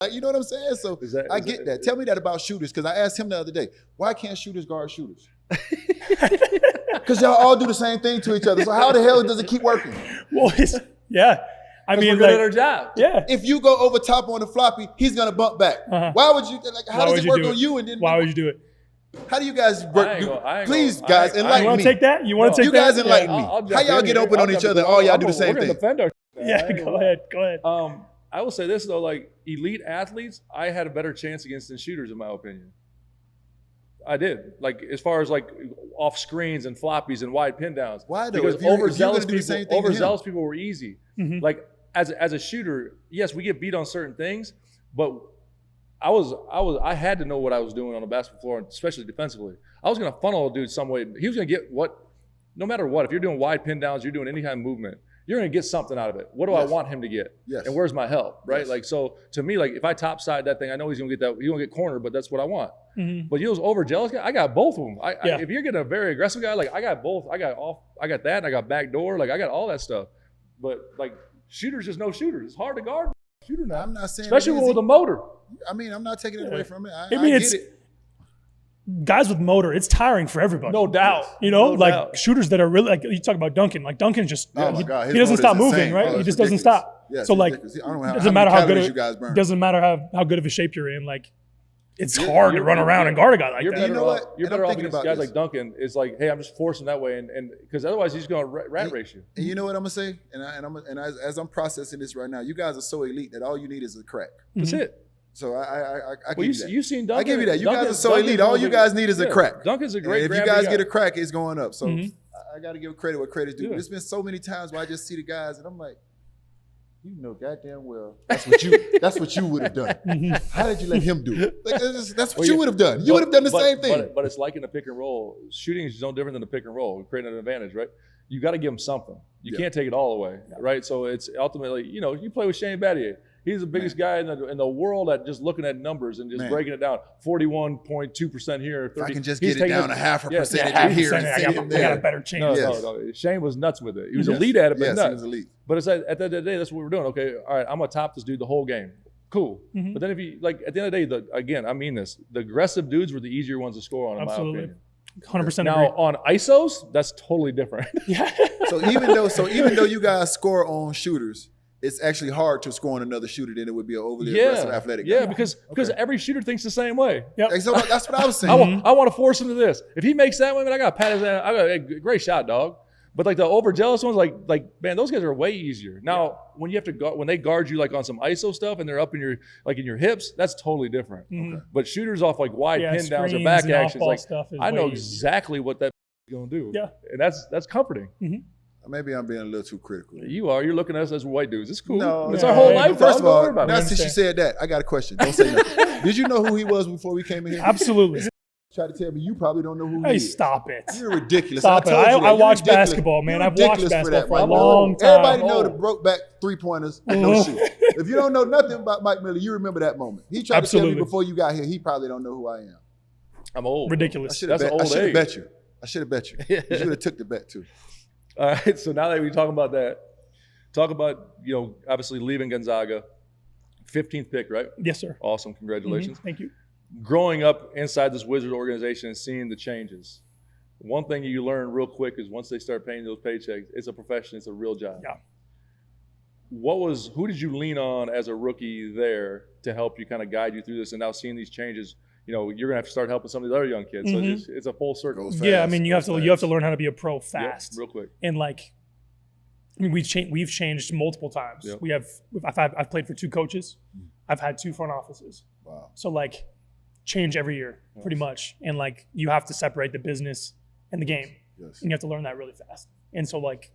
Like, you know what I'm saying? So I get that. Tell me that about shooters, because I asked him the other day, why can't shooters guard shooters? Because y'all all do the same thing to each other. So how the hell does it keep working? Well, yeah. I mean, we're good at our job. Yeah. If you go over top on the floppy, he's gonna bump back. Why would you? Like, how does it work on you? And then why would you do it? How do you guys work? Please, guys, enlighten me. You want to take that? You want to take that? You guys enlighten me. How y'all get open on each other? All y'all do the same thing. Yeah, go ahead. I will say this though, like elite athletes, I had a better chance against than shooters in my opinion. I did. Like as far as like off screens and floppies and wide pin downs. Why though? Because overzealous people were easy. Like as a shooter, yes, we get beat on certain things, but I had to know what I was doing on the basketball floor, especially defensively. I was gonna funnel a dude some way. He was gonna get no matter what, if you're doing wide pin downs, you're doing any kind of movement, you're going to get something out of it. What do I want him to get? And where's my help, right? Like, so to me, like if I topside that thing, I know he's going to get that, he's going to get cornered, but that's what I want. But you those overzealous guys, I got both of them. If you're getting a very aggressive guy, like I got both. I got that, and I got back door, like I got all that stuff. But like shooters, just no shooters. It's hard to guard a shooter now. I'm not saying especially with a motor. I mean, I'm not taking it away from it. I mean, get it. Guys with motor, it's tiring for everybody. No doubt. You know, like shooters that are really, like you talk about Duncan. Like Duncan's just, he doesn't stop moving, right? He just doesn't stop. Yeah, so like, doesn't matter how good of a shape you're in. Like, it's hard to run around and guard a guy like that. You know what? You're better off against guys like Duncan. It's like, hey, I'm just forcing that way, and because otherwise he's going to rat race you. And you know what I'm gonna say? And as I'm processing this right now, you guys are so elite that all you need is a crack. That's it. So I give you that. You've seen Duncan. I give you that. You guys are so elite. All you guys need is a crack. Duncan's a great. And if you guys get a crack, it's going up. So I got to give credit what credit's due. There's been so many times where I just see the guys and I'm like, you know, goddamn well, that's what you would have done. How did you let him do it? Like, that's what you would have done. You would have done the same thing. But it's like in the pick and roll. Shooting is no different than the pick and roll. Creating an advantage, right? You got to give him something. You can't take it all away, right? So it's ultimately, you know, you play with Shane Battier. He's the biggest guy in the world at just looking at numbers and just breaking it down. 41.2% here. 30. I can just get it down 0.5% here. I got a better chance. No. Shane was nuts with it. He was elite at it, but nuts. He was elite. But it's at the end of the day, that's what we're doing. Okay, all right, I'm going to top this dude the whole game. Cool. But then if you, like, at the end of the day, again, I mean this, the aggressive dudes were the easier ones to score on, in my opinion. 100% Now, on ISOs, that's totally different. So even though you guys score on shooters, it's actually hard to score on another shooter than it would be an overly aggressive athletic guy. Yeah, because every shooter thinks the same way. So that's what I was saying. I want to force him to this. If he makes that one, I got to pat his ass. I got a great shot, dog. But like the overzealous ones, like man, those guys are way easier. Now, when you have to go, when they guard you like on some ISO stuff and they're up in your hips, that's totally different. But shooters off like wide pin downs or back actions, like I know exactly what that is going to do. Yeah, and that's comforting. Maybe I'm being a little too critical. You are. You're looking at us as white dudes. It's cool. No, it's our whole life. First of all, now since you said that, I got a question. Don't say nothing. Did you know who he was before we came in here? Absolutely. Try to tell me you probably don't know who he is. Hey, stop it. You're ridiculous. Stop it. I watch basketball, man. I've watched basketball for a long time. Everybody know the broke back three-pointers and no shoot. If you don't know nothing about Mike Miller, you remember that moment. He tried to tell me before you got here, he probably don't know who I am. I'm old. Ridiculous. I should have bet you. You should have took the bet too. All right, so now that we're talking about that, talk about, you know, obviously leaving Gonzaga, 15th pick, right? Yes, sir. Awesome, congratulations. Thank you. Growing up inside this Wizard organization and seeing the changes, one thing you learn real quick is once they start paying those paychecks, it's a profession, it's a real job. Yeah. Who did you lean on as a rookie there to help you kind of guide you through this, and now seeing these changes? You know, you're gonna have to start helping some of these other young kids. So it's a full circle. Yeah, I mean, you have to learn how to be a pro fast. Yep, real quick. And like, I mean, we've changed multiple times. Yep. I've played for 2 coaches. I've had 2 front offices. Wow. So like, change every year, pretty much. And like, you have to separate the business and the game. Yes. And you have to learn that really fast. And so like,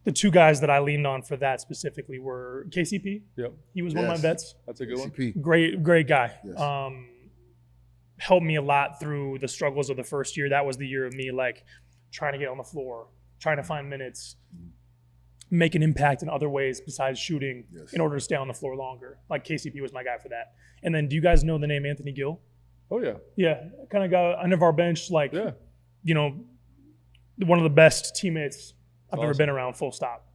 the 2 guys that I leaned on for that specifically were KCP. Yep. He was one of my vets. That's a good KCP. one. Great guy. Yes. Helped me a lot through the struggles of the first year. That was the year of me like trying to get on the floor, trying to find minutes, make an impact in other ways besides shooting in order to stay on the floor longer. Like KCP was my guy for that. And then do you guys know the name Anthony Gill? Oh yeah. Yeah, kind of got under our bench, like, you know, one of the best teammates I've ever been around, full stop.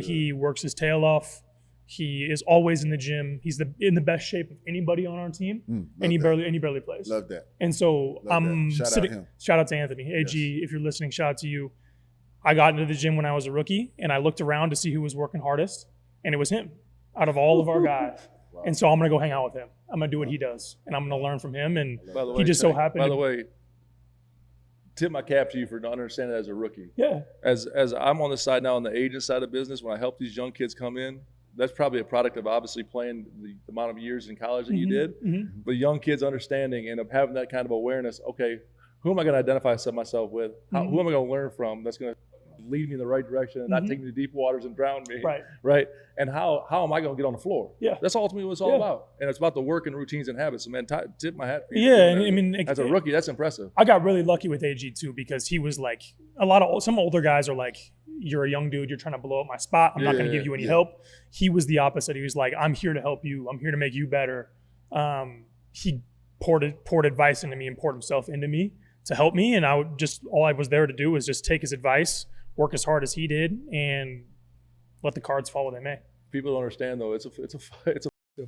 He works his tail off. He is always in the gym. He's in the best shape of anybody on our team, and he barely plays. Love that. And so I'm sitting. Shout out to Anthony. AG, if you're listening, shout out to you. I got into the gym when I was a rookie, and I looked around to see who was working hardest, and it was him out of all of our guys. Wow. And so I'm gonna go hang out with him. I'm gonna do what he does, and I'm gonna learn from him. And he just so happened. By the way, tip my cap to you for not understanding that as a rookie. Yeah. As I'm on the side now, on the agent side of business, when I help these young kids come in, that's probably a product of obviously playing the amount of years in college that you did, but young kids understanding and of having that kind of awareness. Okay, who am I going to identify myself with? Who am I going to learn from? That's going to lead me in the right direction and not take me to deep waters and drown me. Right. And how am I going to get on the floor? Yeah. That's ultimately what it's all about. And it's about the work and routines and habits. So man, tip my hat for you. Yeah, and I mean, as a rookie, that's impressive. I got really lucky with AG too, because he was like, some older guys are like, you're a young dude, you're trying to blow up my spot, I'm not going to give you any help. He was the opposite. He was like, I'm here to help you, I'm here to make you better. He poured advice into me and poured himself into me to help me, and all I was there to do was just take his advice, work as hard as he did, and let the cards fall where they may. People don't understand though, it's a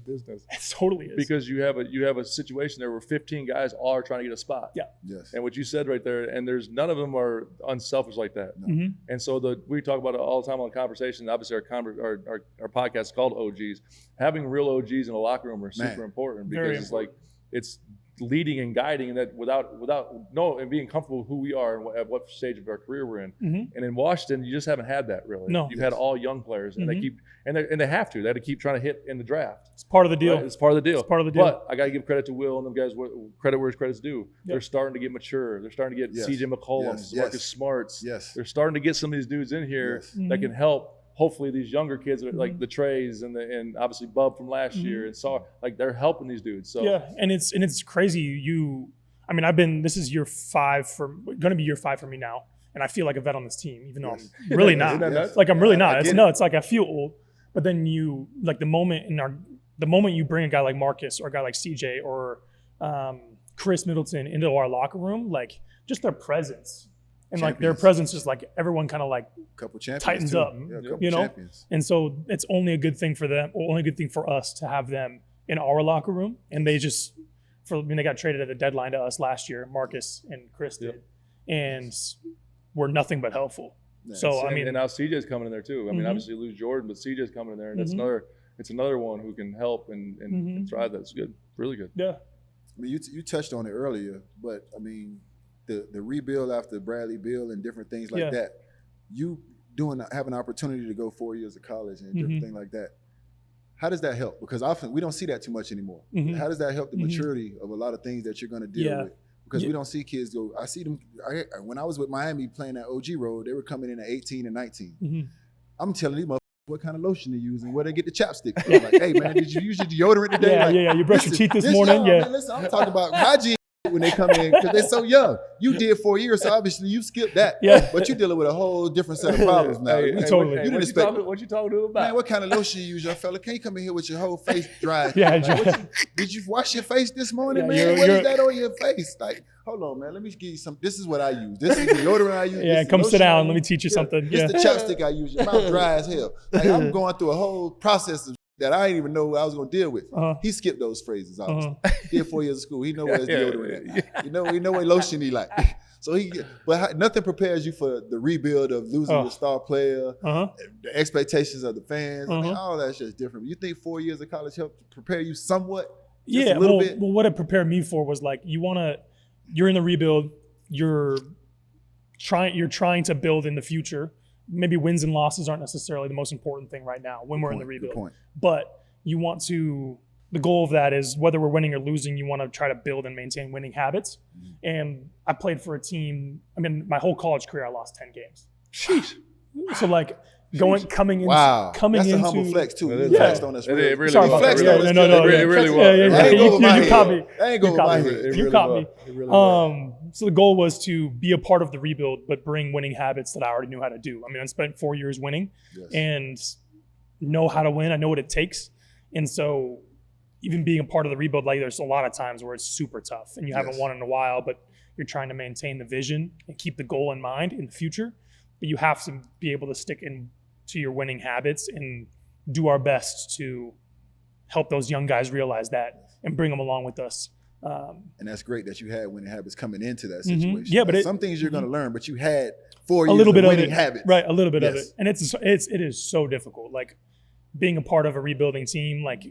business. It totally is. Because you have a situation there where 15 guys all are trying to get a spot. Yeah. Yes. And what you said right there, and there's none of them are unselfish like that. No. And so we talk about it all the time on conversation. Obviously, our podcast is called OGs. Having real OGs in the locker room are super important, because it's like it's leading and guiding, and that without and being comfortable with who we are and at what stage of our career we're in. And in Washington, you just haven't had that really. No. You've had all young players, and they keep and they have to keep trying to hit in the draft. It's part of the deal. Right? It's part of the deal. It's part of the deal. But I got to give credit to Will and them guys. Credit where credit's due. They're starting to get mature. They're starting to get CJ McCollum, Marcus Smarts. They're starting to get some of these dudes in here that can help. Hopefully these younger kids like the Trays and obviously Bub from last year, and they're helping these dudes. So and it's crazy. This is year 5 going to be year 5 for me now, and I feel like a vet on this team, even though I'm really not. I'm really not. It's nuts. Like I feel old, but then you like the moment you bring a guy like Marcus or a guy like CJ or Chris Middleton into our locker room, like just their presence. And like their presence is like everyone kind of like tightens up, champions. And so it's only a good thing for them, or only a good thing for us to have them in our locker room. And they they got traded at the deadline to us last year, Marcus and Chris did, and were nothing but helpful. Yeah. So and now CJ's coming in there too. I mean, obviously lose Jordan, but CJ's coming in there, and it's another one who can help and thrive. That's good, really good. Yeah. I mean, you touched on it earlier, but I mean, the rebuild after Bradley Beal and different things like that, you have an opportunity to go 4 years of college and different things like that. How does that help? Because often we don't see that too much anymore. How does that help the maturity of a lot of things that you're going to deal with? Because we don't see kids go. I see them. When I was with Miami playing that OG road, they were coming in at 18 and 19. I'm telling these motherfuckers what kind of lotion to use and where they get the chapstick from. Like, hey man, did you use your deodorant today? You brushed your teeth this morning. Man, listen, I'm talking about hygiene when they come in, because they're so young. You did 4 years, so obviously you skipped that. But you're dealing with a whole different set of problems now. Totally. You didn't expect. What you talking to him about? Man, what kind of lotion you use, young fella? Can't you come in here with your whole face dry? Did you wash your face this morning, man? What is that on your face? Like, hold on, man. Let me give you some. This is what I use. This is the deodorant I use. Come sit down. Let me teach you something. This is the chapstick I use. Your mouth dry as hell. Like, I'm going through a whole process of that I didn't even know what I was going to deal with. He skipped those phrases, obviously. He had 4 years of school. He know what his deodorant is. He know what lotion he like. So but nothing prepares you for the rebuild of losing your star player, the expectations of the fans. I mean, all that's just different. You think 4 years of college helped prepare you somewhat? Just a little bit? Well, what it prepared me for was like, you're in the rebuild, you're trying to build in the future. Maybe wins and losses aren't necessarily the most important thing right now when we're in the rebuild. But the goal of that is, whether we're winning or losing, you want to try to build and maintain winning habits. And I played for a team, my whole college career, I lost 10 games. Sheesh. So like coming into that's a humble flex too. You flexed on us. It really Sorry about was. that. No. It really was. You caught me. I ain't going over my head. You caught me. So the goal was to be a part of the rebuild, but bring winning habits that I already knew how to do. I spent 4 years winning and know how to win. I know what it takes. And so even being a part of the rebuild, like there's a lot of times where it's super tough and you haven't won in a while, but you're trying to maintain the vision and keep the goal in mind in the future. But you have to be able to stick into your winning habits and do our best to help those young guys realize that and bring them along with us. And that's great that you had winning habits coming into that situation. Yeah, but some things you're going to learn, but you had 4 a years little bit of of winning it, habits. right? A little bit of it, and it is so difficult. Like being a part of a rebuilding team, like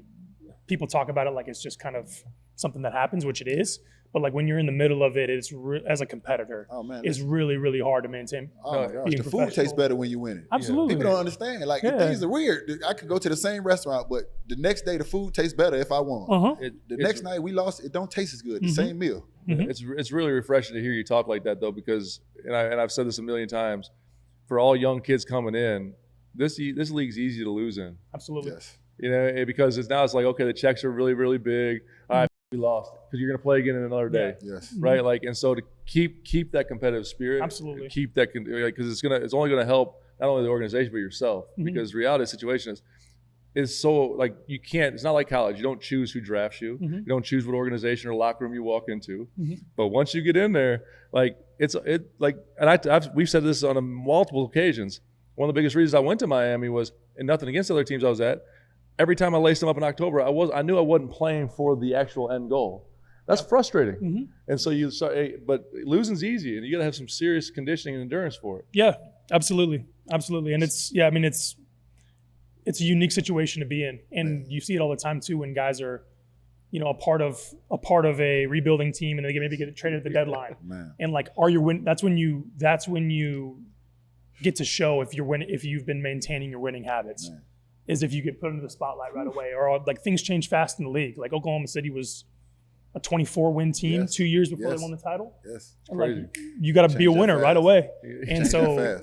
people talk about it like it's just kind of something that happens, which it is. But like when you're in the middle of it, it's as a competitor, it's really, really hard to maintain. Oh my gosh, the food tastes better when you win it. Absolutely, people don't understand. Like things are weird. I could go to the same restaurant, but the next day the food tastes better if I won. The next night we lost, it don't taste as good. The same meal. It's really refreshing to hear you talk like that though, because and I've said this a million times, for all young kids coming in, this league's easy to lose in. Absolutely. Yes. You know, because it's like, okay, the checks are really, really big. All right, we lost because you're going to play again in another day. Yes. Right. Like, and so to keep that competitive spirit, absolutely, keep that, because it's only going to help not only the organization but yourself. Because the reality of the situation is so like you can't. It's not like college. You don't choose who drafts you. You don't choose what organization or locker room you walk into. But once you get in there, like we've said this on multiple occasions. One of the biggest reasons I went to Miami was, and nothing against the other teams I was at, every time I laced them up in October, I knew I wasn't playing for the actual end goal. That's frustrating. And so you start, but losing's easy, and you got to have some serious conditioning and endurance for it. Yeah, absolutely. And it's it's a unique situation to be in, and you see it all the time too when guys are, a part of a rebuilding team, and they maybe get traded at the deadline. And like, that's when you get to show if you've been maintaining your winning habits. Is if you get put into the spotlight right away, or like things change fast in the league. Like Oklahoma City was a 24 team 2 years before they won the title. Yes, and like you got to be a winner right away. And so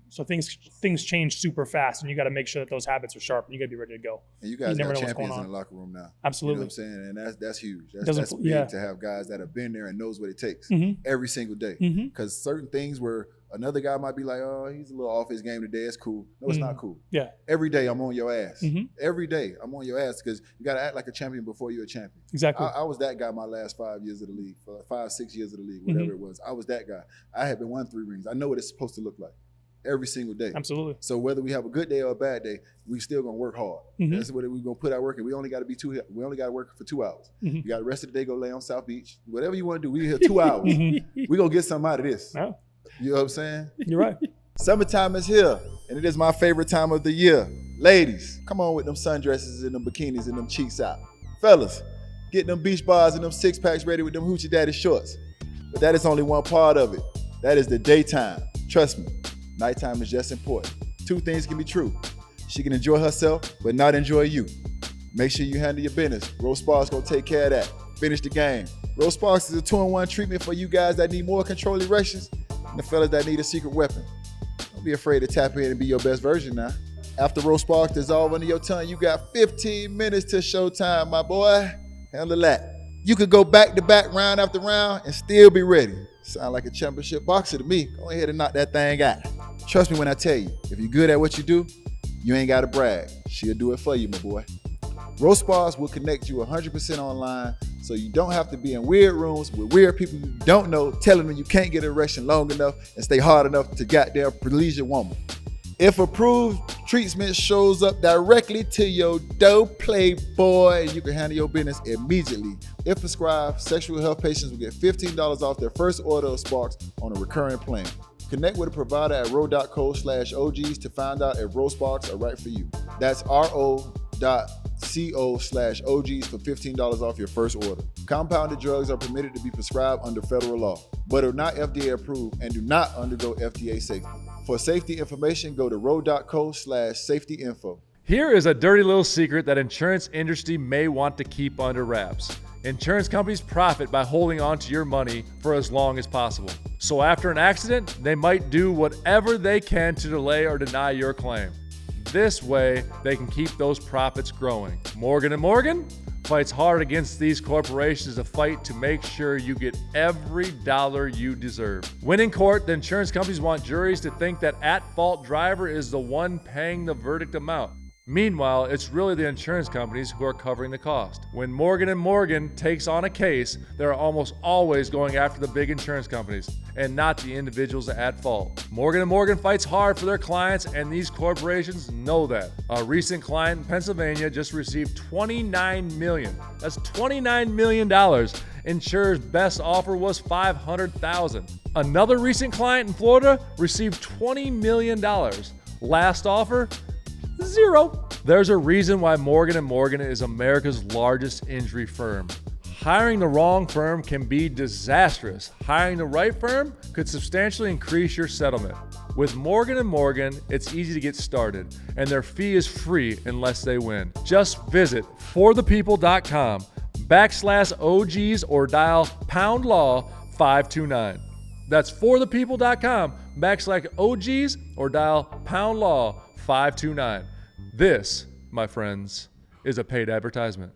so things change super fast, and you got to make sure that those habits are sharp. And you got to be ready to go. And you guys got champions in the locker room now. Absolutely, you know what I'm saying, and that's huge. That's big to have guys that have been there and knows what it takes every single day. Because certain things where another guy might be like, oh, he's a little off his game today. It's cool. No, it's not cool. Yeah. Every day I'm on your ass. Every day I'm on your ass because you got to act like a champion before you're a champion. Exactly. I was that guy my last 5 years of the league, 5-6 years of the league, whatever it was. I was that guy. I had been won 3 rings. I know what it's supposed to look like every single day. Absolutely. So whether we have a good day or a bad day, we still gonna work hard. That's what we're gonna put our work in. We only got to work for 2 hours. You got the rest of the day go lay on South Beach. Whatever you want to do, we here 2 hours. We gonna get something out of this. No. You know what I'm saying? You're right. Summertime is here, and it is my favorite time of the year. Ladies, come on with them sundresses and them bikinis and them cheeks out. Fellas, get them beach bars and them 6-packs ready with them hoochie daddy shorts. But that is only one part of it. That is the daytime. Trust me, nighttime is just important. 2 things can be true. She can enjoy herself, but not enjoy you. Make sure you handle your business. Rose Sparks gonna take care of that. Finish the game. Rose Sparks is a 2-in-1 treatment for you guys that need more control erections and the fellas that need a secret weapon. Don't be afraid to tap in and be your best version now. After Rose Sparks dissolve under your tongue, you got 15 minutes to showtime, my boy. Handle that. You could go back to back, round after round, and still be ready. Sound like a championship boxer to me. Go ahead and knock that thing out. Trust me when I tell you, if you're good at what you do, you ain't got to brag. She'll do it for you, my boy. Rose Spas will connect you 100% online, so you don't have to be in weird rooms with weird people you don't know telling them you can't get an erection long enough and stay hard enough to goddamn please your woman. If approved, treatment shows up directly to your door, playboy, and you can handle your business immediately. If prescribed, sexual health patients will get $15 off their first order of Sparks on a recurring plan. Connect with a provider at ro.co/OGs to find out if Rose Sparks are right for you. That's ro.co/OGs for $15 off your first order. Compounded drugs are permitted to be prescribed under federal law, but are not FDA approved and do not undergo FDA safety. For safety information, go to ro.co/safety-info. Here is a dirty little secret that insurance industry may want to keep under wraps. Insurance companies profit by holding on to your money for as long as possible. So after an accident, they might do whatever they can to delay or deny your claim. This way, they can keep those profits growing. Morgan & Morgan fights hard against these corporations to fight to make sure you get every dollar you deserve. When in court, the insurance companies want juries to think that at-fault driver is the one paying the verdict amount. Meanwhile, it's really the insurance companies who are covering the cost. When Morgan & Morgan takes on a case, they're almost always going after the big insurance companies and not the individuals at fault. Morgan & Morgan fights hard for their clients, and these corporations know that. A recent client in Pennsylvania just received $29 million. That's $29 million. Insurer's best offer was $500,000. Another recent client in Florida received $20 million. Last offer, $0. There's a reason why Morgan & Morgan is America's largest injury firm. Hiring the wrong firm can be disastrous. Hiring the right firm could substantially increase your settlement. With Morgan & Morgan, it's easy to get started, and their fee is free unless they win. Just visit forthepeople.com/OGs or dial #law 529. That's forthepeople.com/OGs or dial #law 529. This, my friends, is a paid advertisement.